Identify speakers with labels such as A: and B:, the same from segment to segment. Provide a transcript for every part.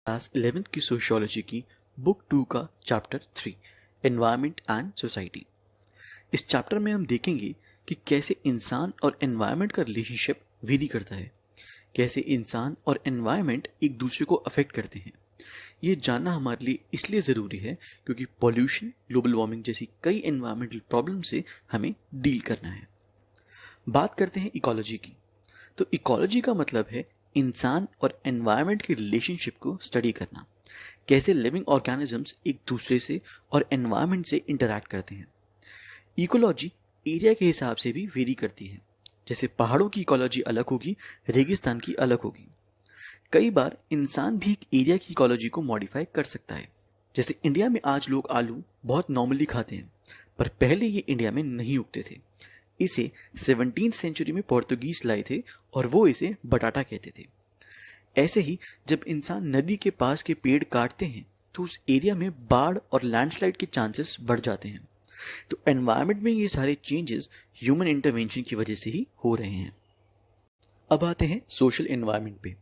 A: Class 11th की sociology की book 2 का चैप्टर 3 एनवायरनमेंट एंड सोसाइटी। इस चैप्टर में हम देखेंगे कि कैसे इंसान और एनवायरनमेंट का रिलेशनशिप वेरी करता है, कैसे इंसान और एनवायरनमेंट एक दूसरे को अफेक्ट करते हैं। ये जानना हमारे लिए इसलिए ज़रूरी है क्योंकि पॉल्यूशन, ग्लोबल वार्मिंग जैसी कई एनवायरमेंटल प्रॉब्लम से हमें डील करना है। बात करते हैं इकोलॉजी की। तो इकोलॉजी का मतलब है इंसान और एनवायरनमेंट के रिलेशनशिप को स्टडी करना, कैसे लिविंग ऑर्गेनिजम्स एक दूसरे से और एनवायरनमेंट से इंटरैक्ट करते हैं। इकोलॉजी एरिया के हिसाब से भी वेरी करती है, जैसे पहाड़ों की इकोलॉजी अलग होगी, रेगिस्तान की अलग होगी। कई बार इंसान भी एक एरिया की इकोलॉजी को मॉडिफाई कर सकता है। जैसे इंडिया में आज लोग आलू बहुत नॉर्मली खाते हैं, पर पहले ये इंडिया में नहीं उगते थे। इसे 17th सेंचुरी में पोर्तुगीज लाए थे और वो इसे बटाटा कहते थे। ऐसे ही जब इंसान नदी के पास के पेड़ काटते हैं तो उस एरिया में बाढ़ और लैंडस्लाइड के चांसेस बढ़ जाते हैं। तो एनवायरनमेंट में ये सारे चेंजेस ह्यूमन इंटरवेंशन की वजह से ही हो रहे हैं। अब आते हैं सोशल एनवायरनमेंट पे।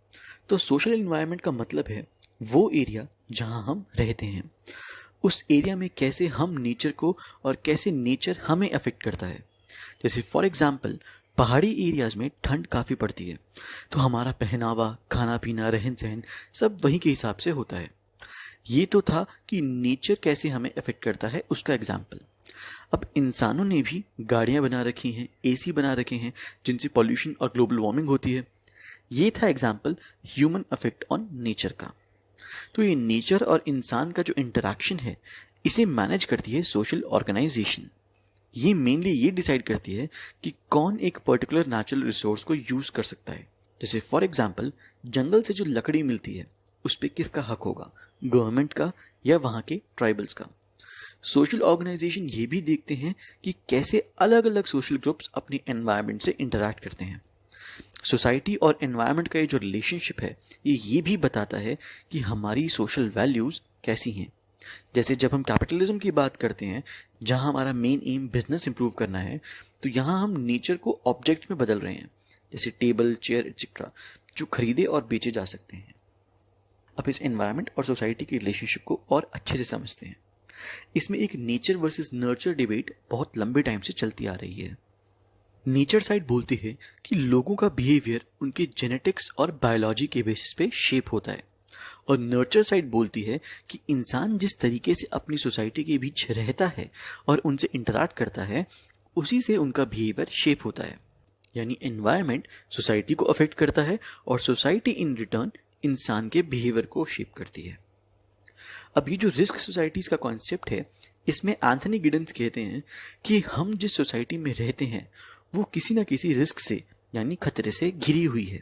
A: तो सोशल एनवायरनमेंट का मतलब है वो एरिया जहां हम रहते हैं, उस एरिया में कैसे हम नेचर को और कैसे नेचर हमें अफेक्ट करता है। जैसे फॉर एग्जाम्पल पहाड़ी एरियाज में ठंड काफ़ी पड़ती है, तो हमारा पहनावा, खाना पीना, रहन सहन सब वहीं के हिसाब से होता है। ये तो था कि नेचर कैसे हमें अफेक्ट करता है उसका एग्जाम्पल। अब इंसानों ने भी गाड़ियां बना रखी हैं, एसी बना रखे हैं, जिनसे पॉल्यूशन और ग्लोबल वार्मिंग होती है। ये था example human affect on nature का। तो ये नेचर और इंसान का जो इंटरेक्शन है, इसे मैनेज करती है सोशल ऑर्गेनाइजेशन। ये मेनली ये डिसाइड करती है कि कौन एक पर्टिकुलर नेचुरल रिसोर्स को यूज कर सकता है। जैसे फॉर एग्जांपल जंगल से जो लकड़ी मिलती है उस पे किसका हक होगा, गवर्नमेंट का या वहां के ट्राइबल्स का। सोशल ऑर्गेनाइजेशन ये भी देखते हैं कि कैसे अलग अलग सोशल ग्रुप्स अपने एनवायरनमेंट से इंटरैक्ट करते हैं। सोसाइटी और एनवायरनमेंट का ये जो रिलेशनशिप है ये भी बताता है कि हमारी सोशल वैल्यूज कैसी हैं। जैसे जब हम कैपिटलिज्म की बात करते हैं, जहां हमारा मेन एम बिजनेस इंप्रूव करना है, तो यहां हम नेचर को ऑब्जेक्ट में बदल रहे हैं, जैसे टेबल, चेयर एक्सेट्रा, जो खरीदे और बेचे जा सकते हैं। अब इस एनवायरनमेंट और सोसाइटी के रिलेशनशिप को और अच्छे से समझते हैं। इसमें एक नेचर वर्सेस नर्चर डिबेट बहुत लंबे टाइम से चलती आ रही है। नेचर साइड बोलती है कि लोगों का बिहेवियर उनके जेनेटिक्स और बायोलॉजी के बेसिस पे शेप होता है, और नर्चर साइड बोलती है कि इंसान जिस तरीके से अपनी सोसाइटी के बीच रहता है और उनसे इंटरैक्ट करता है, उसी से उनका बिहेवियर शेप होता है। यानी एनवायरनमेंट सोसाइटी को अफेक्ट करता है और सोसाइटी इन रिटर्न इंसान के बिहेवियर को शेप करती है। अब ये जो रिस्क सोसाइटीज का कॉन्सेप्ट है, इसमें एंथनी गिडन्स कहते हैं कि हम जिस सोसाइटी में रहते हैं वो किसी न किसी रिस्क से यानी खतरे से घिरी हुई है,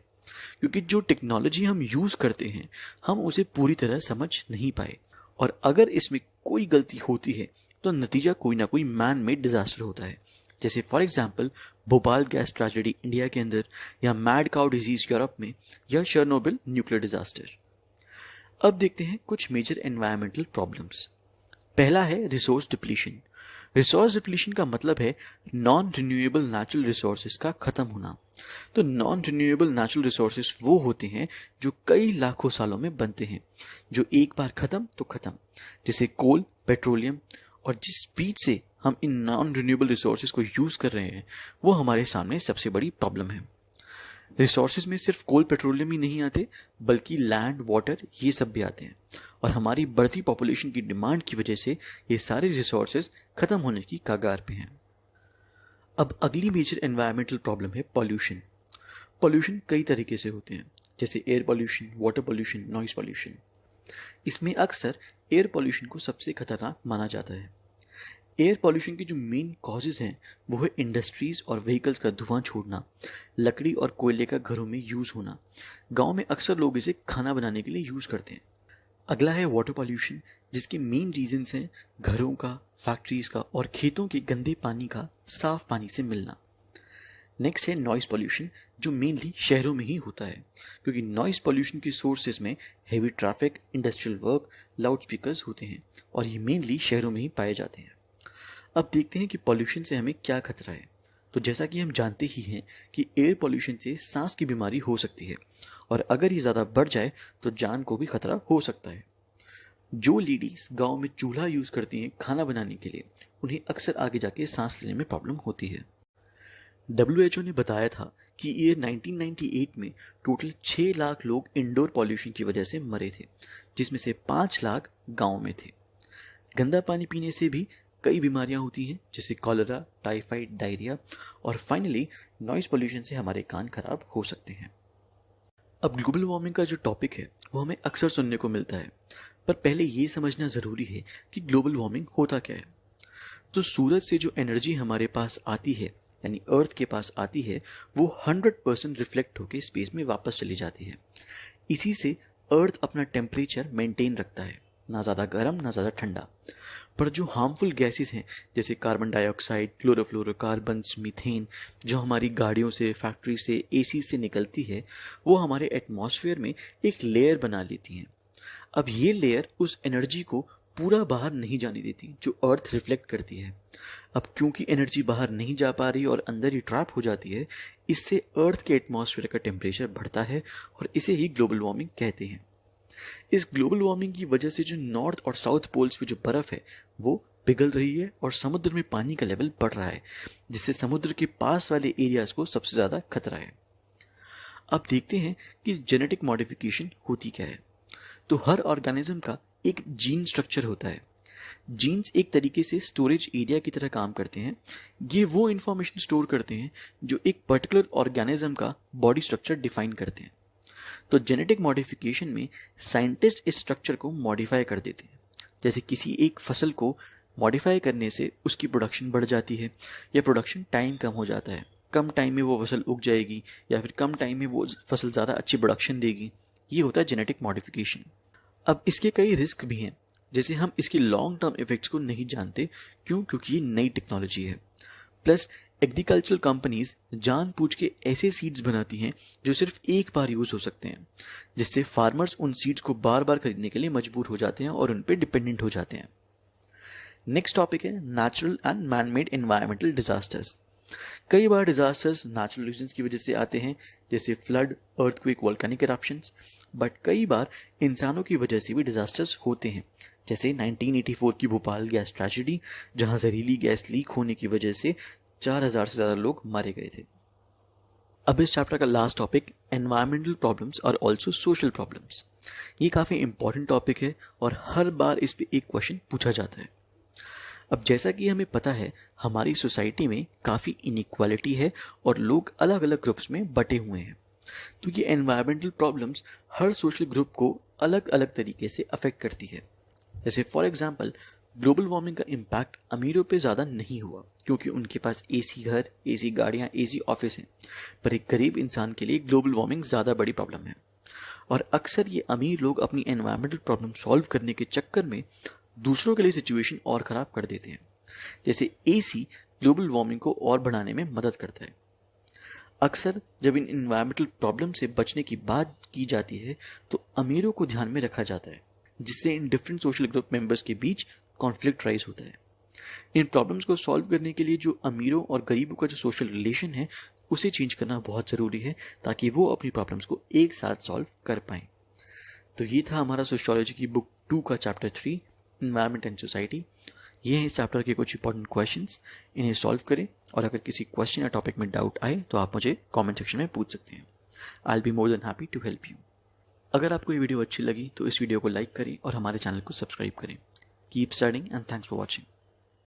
A: क्योंकि जो टेक्नोलॉजी हम यूज करते हैं हम उसे पूरी तरह समझ नहीं पाए, और अगर इसमें कोई गलती होती है तो नतीजा कोई ना कोई मैन मेड डिजास्टर होता है। जैसे for example Bhopal gas tragedy India के अंदर, या मैड काउ डिजीज यूरोप में, या शर्नोबिल न्यूक्लियर डिजास्टर। अब देखते हैं कुछ मेजर एनवायरमेंटल प्रॉब्लम्स। पहला है रिसोर्स डिप्लीशन। रिसोर्स डिप्लीशन का मतलब है नॉन रिन्यूएबल नेचुरल रिसोर्सेज का खत्म होना। तो नॉन रिन्यूएबल नेचुरल रिसोर्सेज वो होते हैं जो कई लाखों सालों में बनते हैं, जो एक बार खत्म तो खत्म, जैसे कोल, पेट्रोलियम। और जिस स्पीड से हम इन नॉन रिन्यूएबल रिसोर्सेज को यूज कर रहे हैं वो हमारे सामने सबसे बड़ी प्रॉब्लम है। रिसोर्सेज में सिर्फ कोल, पेट्रोलियम ही नहीं आते, बल्कि लैंड, वाटर, ये सब भी आते हैं, और हमारी बढ़ती पॉपुलेशन की डिमांड की वजह से ये सारे रिसोर्सेज खत्म होने की कगार पे हैं। अब अगली मेजर एनवायरमेंटल प्रॉब्लम है पॉल्यूशन। पॉल्यूशन कई तरीके से होते हैं, जैसे air pollution, water pollution, noise pollution. इसमें अक्सर एयर पॉल्यूशन को सबसे खतरनाक माना जाता है। एयर पॉल्यूशन की जो मेन कॉजेज हैं वो है इंडस्ट्रीज और व्हीकल्स का धुआं छोड़ना, लकड़ी और कोयले का घरों में यूज होना। गांव में अक्सर लोग इसे खाना बनाने के लिए यूज करते हैं। अगला है वाटर पॉल्यूशन, जिसके मेन रीजंस हैं घरों का, फैक्ट्रीज का और खेतों के गंदे पानी का साफ पानी से मिलना। नेक्स्ट है नॉइज पॉल्यूशन, जो मेनली शहरों में ही होता है, क्योंकि नॉइज पॉल्यूशन के सोर्सेज में heavy traffic, industrial work, loud speakers होते हैं, और ये मेनली शहरों में ही पाए जाते हैं। अब देखते हैं कि पॉल्यूशन से हमें क्या खतरा है। तो जैसा कि हम जानते ही हैं कि एयर पॉल्यूशन से सांस की बीमारी हो सकती है, और अगर ये ज़्यादा बढ़ जाए तो जान को भी खतरा हो सकता है। जो लेडीज गांव में चूल्हा यूज़ करती हैं खाना बनाने के लिए, उन्हें अक्सर आगे जाके सांस लेने में प्रॉब्लम होती है। WHO ने बताया था कि ईयर 1998 में टोटल 6 लाख लोग इंडोर पॉल्यूशन की वजह से मरे थे, जिसमें से 5 लाख गांव में थे। गंदा पानी पीने से भी कई बीमारियां होती हैं, जैसे कॉलरा, टाइफाइड, डायरिया, और फाइनली नॉइज पॉल्यूशन से हमारे कान खराब हो सकते हैं। अब ग्लोबल वार्मिंग का जो टॉपिक है वो हमें अक्सर सुनने को मिलता है, पर पहले ये समझना ज़रूरी है कि ग्लोबल वार्मिंग होता क्या है। तो सूरज से जो एनर्जी हमारे पास आती है, यानी अर्थ के पास आती है, वो 100% रिफ्लेक्ट होकर स्पेस में वापस चली जाती है। इसी से अर्थ अपना टेम्परेचर मेंटेन रखता है, ना ज़्यादा गर्म ना ज़्यादा ठंडा। पर जो हार्मफुल गैसेस हैं, जैसे कार्बन डाइऑक्साइड, क्लोरोफ्लोरोकार्बन्स, मीथेन, जो हमारी गाड़ियों से, फैक्ट्री से, एसी से निकलती है, वो हमारे एटमॉस्फेयर में एक लेयर बना लेती हैं। अब ये लेयर उस एनर्जी को पूरा बाहर नहीं जाने देती जो अर्थ रिफ्लेक्ट करती है। अब क्योंकि एनर्जी बाहर नहीं जा पा रही और अंदर ही ट्रैप हो जाती है, इससे अर्थ के एटमॉस्फेयर का टेम्परेचर बढ़ता है और इसे ही ग्लोबल वार्मिंग कहते हैं। इस ग्लोबल वार्मिंग की वजह से जो नॉर्थ और साउथ पोल्स पे जो बर्फ है वो पिघल रही है और समुद्र में पानी का लेवल बढ़ रहा है, जिससे समुद्र के पास वाले एरियाज को सबसे ज़्यादा खतरा है। अब देखते हैं कि जेनेटिक मॉडिफिकेशन होती क्या है। तो हर ऑर्गेनिज्म का एक जीन स्ट्रक्चर होता है। जीन्स एक तरीके से स्टोरेज एरिया की तरह काम करते हैं। ये वो इंफॉर्मेशन स्टोर करते हैं जो एक पर्टिकुलर ऑर्गेनिज्म का बॉडी स्ट्रक्चर डिफाइन करते हैं। तो जेनेटिक मॉडिफिकेशन में साइंटिस्ट इस स्ट्रक्चर को मॉडिफाई कर देते हैं। जैसे किसी एक फसल को मॉडिफाई करने से उसकी प्रोडक्शन बढ़ जाती है, या प्रोडक्शन टाइम कम हो जाता है, कम टाइम में वो फसल उग जाएगी, या फिर कम टाइम में वो फसल ज़्यादा अच्छी प्रोडक्शन देगी। ये होता है जेनेटिक मॉडिफिकेशन। अब इसके कई रिस्क भी हैं, जैसे हम इसके लॉन्ग टर्म इफेक्ट्स को नहीं जानते। क्योंकि ये नई टेक्नोलॉजी है। प्लस एग्रीकल्चरल कंपनीज जानबूझ के ऐसे सीड्स बनाती हैं जो सिर्फ एक बार यूज हो सकते हैं, जिससे फार्मर्स उन सीड्स को बार बार खरीदने के लिए मजबूर हो जाते हैं और उन पर डिपेंडेंट हो जाते हैं। नेक्स्ट टॉपिक है natural and manmade environmental disasters. कई बार डिजास्टर्स नेचुरल रीजंस की वजह से आते हैं, जैसे flood, earthquake, volcanic eruptions. But कई बार इंसानों की वजह से भी डिजास्टर्स होते हैं, जैसे 1984 की भोपाल गैस ट्रेजेडी, जहां जहरीली गैस लीक होने की वजह से 4000 से ज़्यादा लोग मारे गए थे। अब इस चैप्टर का लास्ट टॉपिक एनवायरमेंटल प्रॉब्लम्स और ऑल्सो सोशल प्रॉब्लम्स। ये काफ़ी इंपॉर्टेंट टॉपिक है और हर बार इस पे एक क्वेश्चन पूछा जाता है। अब जैसा कि हमें पता है, हमारी सोसाइटी में काफ़ी इनइक्वालिटी है और लोग अलग अलग ग्रुप्स में बटे हुए हैं। तो ये एनवायरमेंटल प्रॉब्लम्स हर सोशल ग्रुप को अलग अलग तरीके से अफेक्ट करती है। जैसे फॉर एग्जांपल, ग्लोबल वार्मिंग का इम्पैक्ट अमीरों पे ज़्यादा नहीं हुआ क्योंकि उनके पास एसी घर, एसी गाड़ियाँ, एसी ऑफिस हैं। पर एक गरीब इंसान के लिए ग्लोबल वार्मिंग ज़्यादा बड़ी प्रॉब्लम है। और अक्सर ये अमीर लोग अपनी एनवायरमेंटल प्रॉब्लम सॉल्व करने के चक्कर में दूसरों के लिए सिचुएशन और ख़राब कर देते हैं। जैसे एसी ग्लोबल वार्मिंग को और बढ़ाने में मदद करता है। अक्सर जब इन एनवायरमेंटल प्रॉब्लम से बचने की बात की जाती है तो अमीरों को ध्यान में रखा जाता है, जिससे in different social group members के बीच कॉन्फ्लिक्ट राइज होता है। इन प्रॉब्लम्स को सॉल्व करने के लिए जो अमीरों और गरीबों का जो सोशल रिलेशन है उसे चेंज करना बहुत ज़रूरी है, ताकि वो अपनी प्रॉब्लम्स को एक साथ सॉल्व कर पाएं। तो ये था हमारा सोशियोलॉजी की बुक 2 का चैप्टर 3, एनवायरनमेंट एंड सोसाइटी। ये है इस चैप्टर के कुछ इंपॉर्टेंट क्वेश्चंस, इन्हें सॉल्व करें। और अगर किसी क्वेश्चन या टॉपिक में डाउट आए तो आप मुझे कमेंट सेक्शन में पूछ सकते हैं। I will be more than happy to help you. अगर आपको ये वीडियो अच्छी लगी तो इस वीडियो को लाइक करें और हमारे चैनल को सब्सक्राइब करें। Keep studying and thanks for watching.